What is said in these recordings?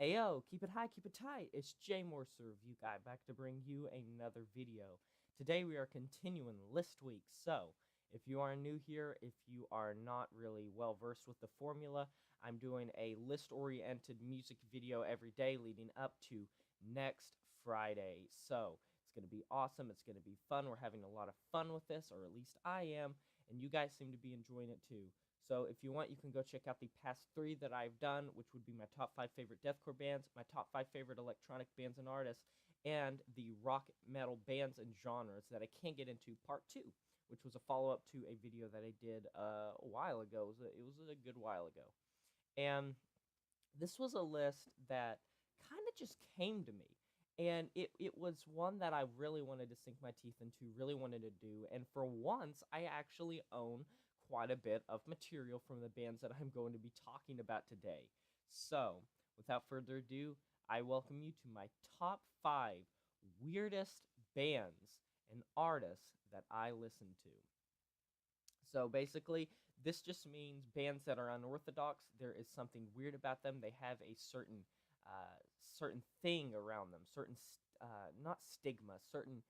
Heyo, keep it high, keep it tight. It's Jay Morser, Review Guy, back to bring you another video. Today we are continuing list week. So, if you are new here, if you are not really well versed with the formula, I'm doing a list-oriented music video every day leading up to next Friday. So, it's going to be awesome. It's going to be fun. We're having a lot of fun with this, or at least I am, and you guys seem to be enjoying it too. So if you want, you can go check out the past 3 that I've done, which would be my top 5 favorite deathcore bands, my top 5 favorite electronic bands and artists, and the rock metal bands and genres that I can't get into part 2, which was a follow-up to a video that I did a while ago. It was a good while ago. And this was a list that kind of just came to me. And it was one that I really wanted to sink my teeth into, really wanted to do. And for once, I actually own quite a bit of material from the bands that I'm going to be talking about today. So, without further ado, I welcome you to my top 5 weirdest bands and artists that I listen to. So basically, this just means bands that are unorthodox. There is something weird about them. They have a certain thing around them, certain not stigma, certain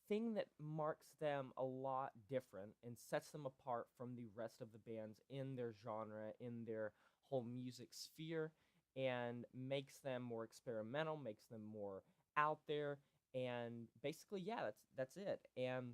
thing that marks them a lot different and sets them apart from the rest of the bands in their genre, in their whole music sphere, and makes them more experimental, makes them more out there, and basically, yeah, that's it. And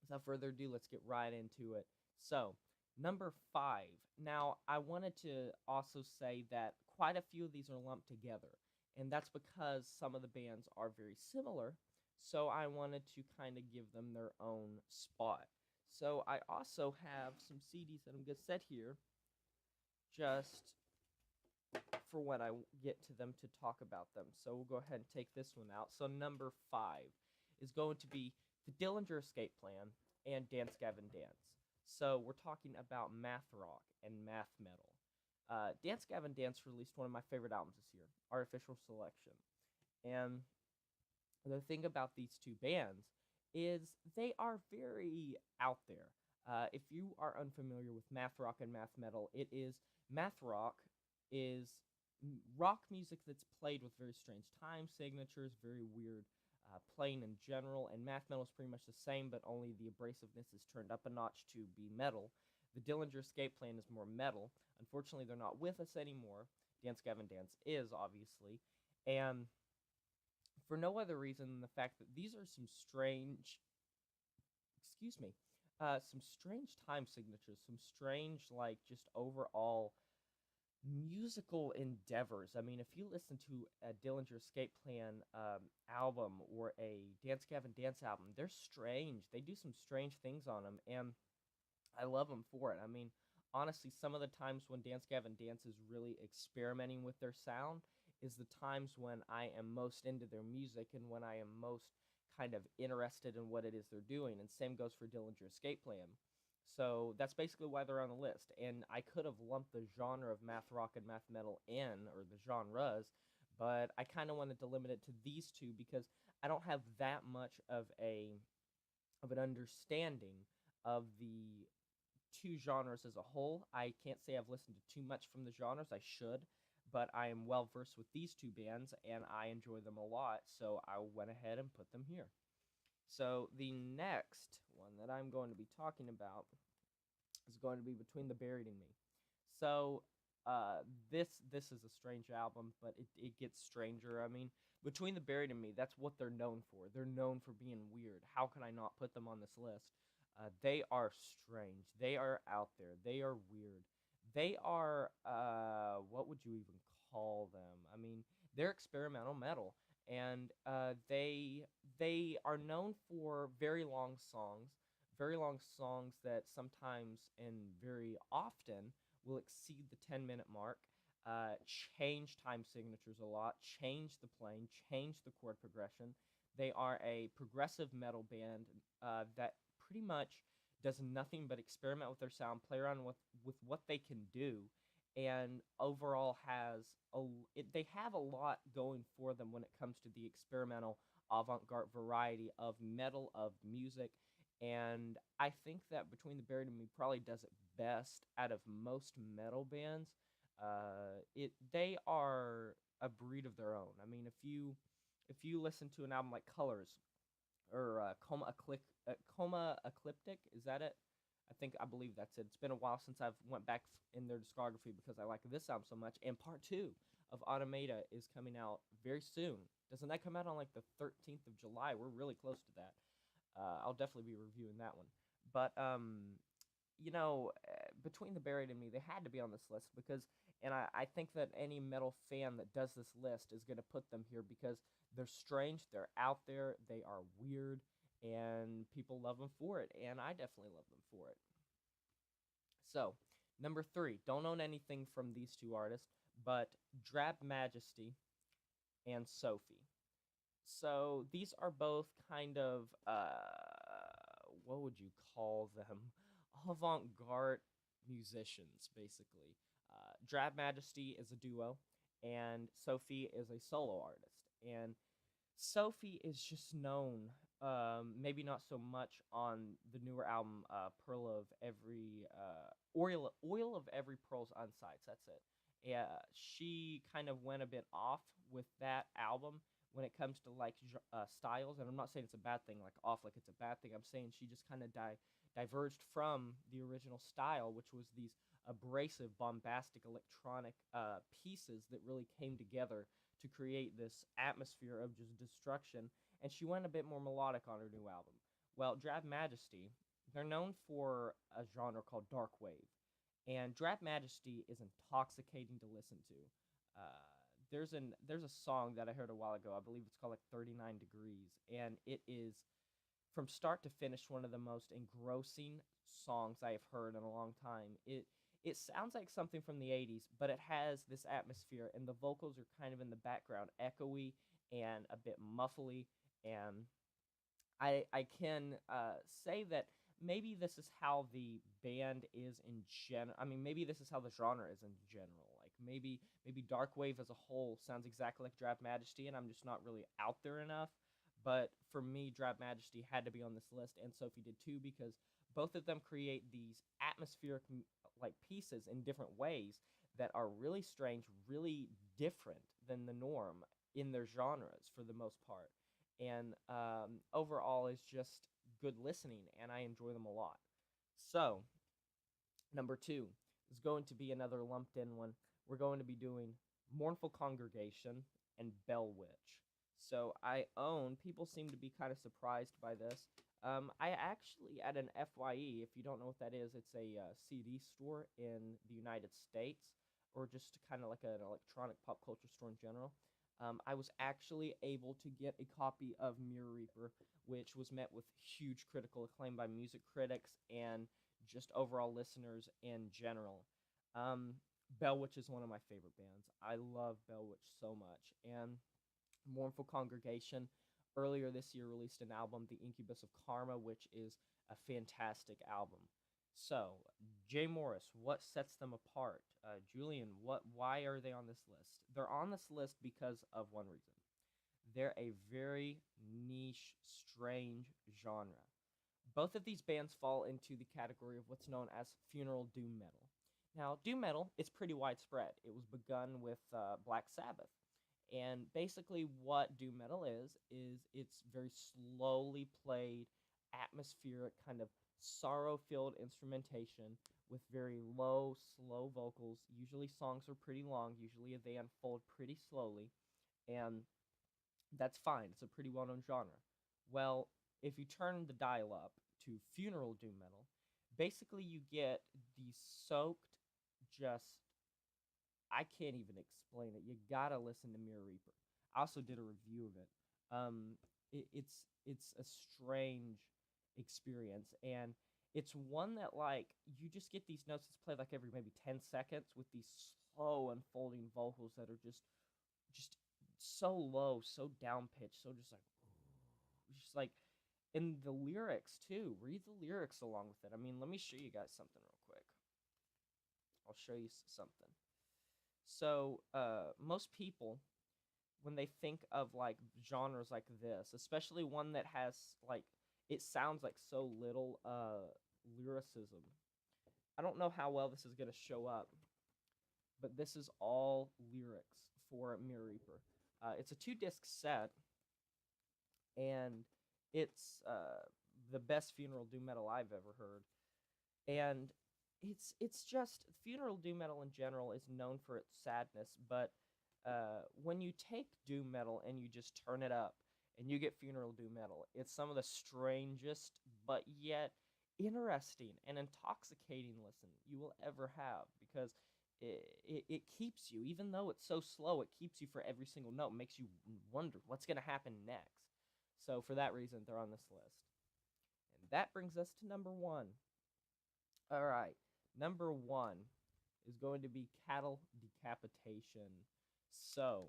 without further ado, let's get right into it. So, number 5. Now, I wanted to also say that quite a few of these are lumped together, and that's because some of the bands are very similar, so I wanted to kind of give them their own spot. So I also have some CDs that I'm going to set here just for when I get to them to talk about them. So we'll go ahead and take this one out. So number 5 is going to be the Dillinger Escape Plan and Dance Gavin Dance. So we're talking about math rock and math metal. Dance Gavin Dance released one of my favorite albums this year, Artificial Selection. And the thing about these two bands is they are very out there. If you are unfamiliar with math rock and math metal, math rock is rock music that's played with very strange time signatures, very weird playing in general, and math metal is pretty much the same, but only the abrasiveness is turned up a notch to be metal. The Dillinger Escape Plan is more metal. Unfortunately, they're not with us anymore. Dance Gavin Dance is, obviously. And for no other reason than the fact that these are some strange, some strange time signatures, some strange, like, just overall musical endeavors. I mean, if you listen to a Dillinger Escape Plan album or a Dance Gavin Dance album, they're strange. They do some strange things on them, and I love them for it. I mean, honestly, some of the times when Dance Gavin Dance is really experimenting with their sound is the times when I am most into their music and when I am most kind of interested in what it is they're doing. And same goes for Dillinger Escape Plan. So that's basically why they're on the list. And I could have lumped the genre of math rock and math metal in, or the genres, but I kind of wanted to limit it to these two because I don't have that much of an understanding of the two genres as a whole. I can't say I've listened to too much from the genres. I should, but I am well versed with these two bands, and I enjoy them a lot, so I went ahead and put them here. So the next one that I'm going to be talking about is going to be Between the Buried and Me. So this is a strange album, but it gets stranger. I mean, Between the Buried and Me, that's what they're known for. They're known for being weird. How can I not put them on this list? They are strange. They are out there. They are weird. They are, what would you even call them? I mean, they're experimental metal, and they are known for very long songs that sometimes and very often will exceed the 10-minute mark, change time signatures a lot, change the playing, change the chord progression. They are a progressive metal band that pretty much does nothing but experiment with their sound, play around with what they can do, and overall they have a lot going for them when it comes to the experimental avant-garde variety of metal, of music, and I think that Between the Buried and Me probably does it best out of most metal bands. They are a breed of their own. I mean, if you listen to an album like Colors or Coma Ecliptic, is that it? I believe that's it. It's been a while since I've went back in their discography because I like this album so much. And part 2 of Automata is coming out very soon. Doesn't that come out on like the 13th of July? We're really close to that. I'll definitely be reviewing that one. But Between the Buried and Me, they had to be on this list because, and I think that any metal fan that does this list is going to put them here because they're strange, they're out there, they are weird, and people love them for it, and I definitely love them for it. So, number 3, don't own anything from these two artists, but Drab Majesty and Sophie. So, these are both kind of, what would you call them? Avant-garde musicians, basically. Drab Majesty is a duo, and Sophie is a solo artist. And Sophie is just known, maybe not so much on the newer album, Oil of Every Pearl's Unsights. That's it. Yeah, she kind of went a bit off with that album when it comes to like styles, and I'm not saying it's a bad thing, like off like it's a bad thing. I'm saying she just kind of diverged from the original style, which was these abrasive, bombastic electronic pieces that really came together to create this atmosphere of just destruction, and she went a bit more melodic on her new album. Well, Drab Majesty, they're known for a genre called dark wave, and Drab Majesty is intoxicating to listen to. There's a song that I heard a while ago, I believe it's called like 39 Degrees, and it is from start to finish one of the most engrossing songs I have heard in a long time. It sounds like something from the 80s, but it has this atmosphere, and the vocals are kind of in the background, echoey and a bit muffly, and I can say that maybe this is how the band is in general. I mean, maybe this is how the genre is in general. Like, maybe dark wave as a whole sounds exactly like Drab Majesty, and I'm just not really out there enough. But for me, Drab Majesty had to be on this list, and Sophie did too, because both of them create these atmospheric like pieces in different ways that are really strange, really different than the norm in their genres for the most part. And overall is just good listening, and I enjoy them a lot. So, number 2 is going to be another lumped in one. We're going to be doing Mournful Congregation and Bell Witch. So people seem to be kind of surprised by this. I actually, at an FYE, if you don't know what that is, it's a CD store in the United States, or just kind of like an electronic pop culture store in general. I was actually able to get a copy of Mirror Reaper, which was met with huge critical acclaim by music critics and just overall listeners in general. Bell Witch is one of my favorite bands. I love Bell Witch so much. And Mournful Congregation earlier this year released an album, The Incubus of Karma, which is a fantastic album. So, Jay Morris, what sets them apart? Julian, why are they on this list? They're on this list because of one reason. They're a very niche, strange genre. Both of these bands fall into the category of what's known as funeral doom metal. Now, doom metal is pretty widespread. It was begun with Black Sabbath. And basically what doom metal is it's very slowly played, atmospheric, kind of sorrow-filled instrumentation with very low, slow vocals. Usually songs are pretty long. Usually they unfold pretty slowly. And that's fine. It's a pretty well-known genre. Well, if you turn the dial up to funeral doom metal, basically you get the soaked, just, I can't even explain it. You gotta listen to Mirror Reaper. I also did a review of it. It's a strange experience, and it's one that, like, you just get these notes that's played like every maybe 10 seconds with these slow unfolding vocals that are just so low, so down pitched, so just like, and the lyrics too. Read the lyrics along with it. I mean, let me show you guys something real quick. I'll show you something. So, most people, when they think of, like, genres like this, especially one that has, like, it sounds like so little lyricism. I don't know how well this is going to show up, but this is all lyrics for Mirror Reaper. It's a 2-disc set, and it's the best funeral doom metal I've ever heard. And it's just, funeral doom metal in general is known for its sadness, but when you take doom metal and you just turn it up and you get funeral doom metal, it's some of the strangest but yet interesting and intoxicating listen you will ever have, because it keeps you, even though it's so slow, it keeps you for every single note, makes you wonder what's going to happen next. So for that reason, they're on this list. And that brings us to number 1. All right, number 1 is going to be Cattle Decapitation. So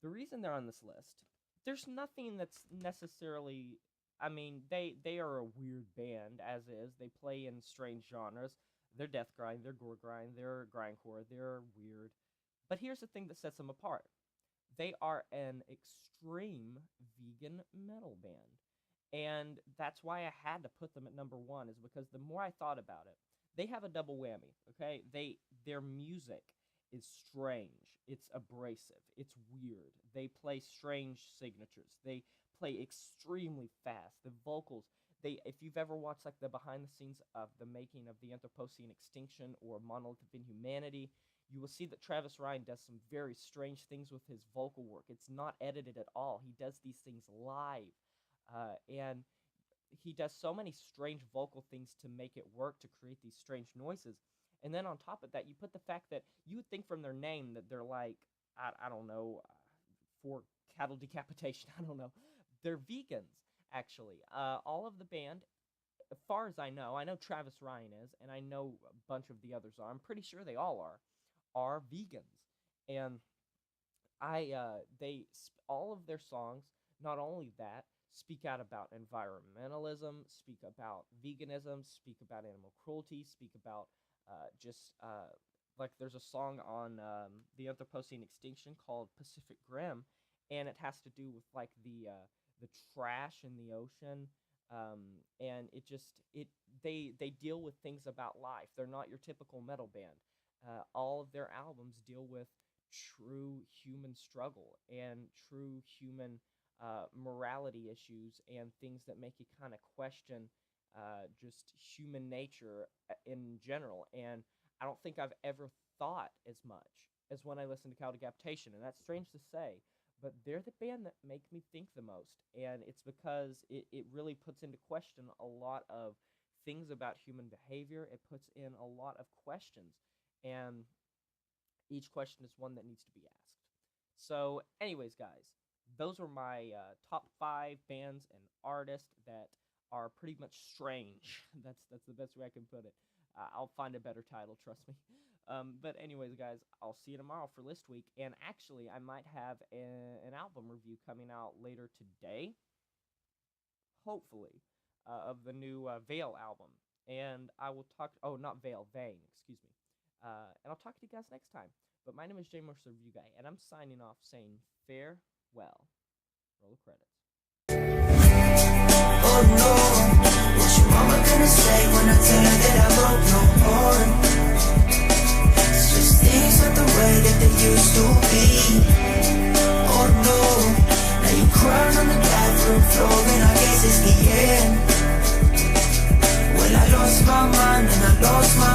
the reason they're on this list, there's nothing that's necessarily, I mean, they are a weird band as is. They play in strange genres. They're death grind, they're gore grind, they're grindcore, they're weird. But here's the thing that sets them apart. They are an extreme vegan metal band. And that's why I had to put them at number 1, is because the more I thought about it, they have a double whammy, okay? Their music is strange, it's abrasive, it's weird. They play strange signatures. They play extremely fast. The vocals, if you've ever watched like the behind the scenes of the making of the Anthropocene Extinction or Monolith of Inhumanity, you will see that Travis Ryan does some very strange things with his vocal work. It's not edited at all. He does these things live. And he does so many strange vocal things to make it work, to create these strange noises. And then on top of that, you put the fact that you would think from their name that they're like, I don't know, for cattle decapitation, I don't know. They're vegans, actually. All of the band, as far as I know Travis Ryan is, and I know a bunch of the others are, I'm pretty sure they all are vegans. And all of their songs, not only that, speak out about environmentalism, speak about veganism, speak about animal cruelty, speak about like there's a song on the Anthropocene Extinction called Pacific Rim, and it has to do with like the trash in the ocean, and they deal with things about life. They're not your typical metal band. All of their albums deal with true human struggle and true human morality issues and things that make you kind of question just human nature in general. And I don't think I've ever thought as much as when I listen to Cattle Decapitation, and that's strange to say, but they're the band that make me think the most, and it's because it really puts into question a lot of things about human behavior. It puts in a lot of questions, and each question is one that needs to be asked. So anyways, guys, those are my top 5 bands and artists that are pretty much strange. That's the best way I can put it. I'll find a better title, trust me. But anyways, guys, I'll see you tomorrow for List Week. And actually, I might have an album review coming out later today, hopefully, of the new Veil album. And I will talk, not Veil, Vang, excuse me. And I'll talk to you guys next time. But my name is J Morse Review Guy, and I'm signing off saying farewell. Roll the credits. Oh no, what your mama gonna say when I tell her that I broke no heart? It's just things not the way that they used to be. Oh no, now you crying on the bathroom floor and I guess it's the end. Well, I lost my mind and I lost my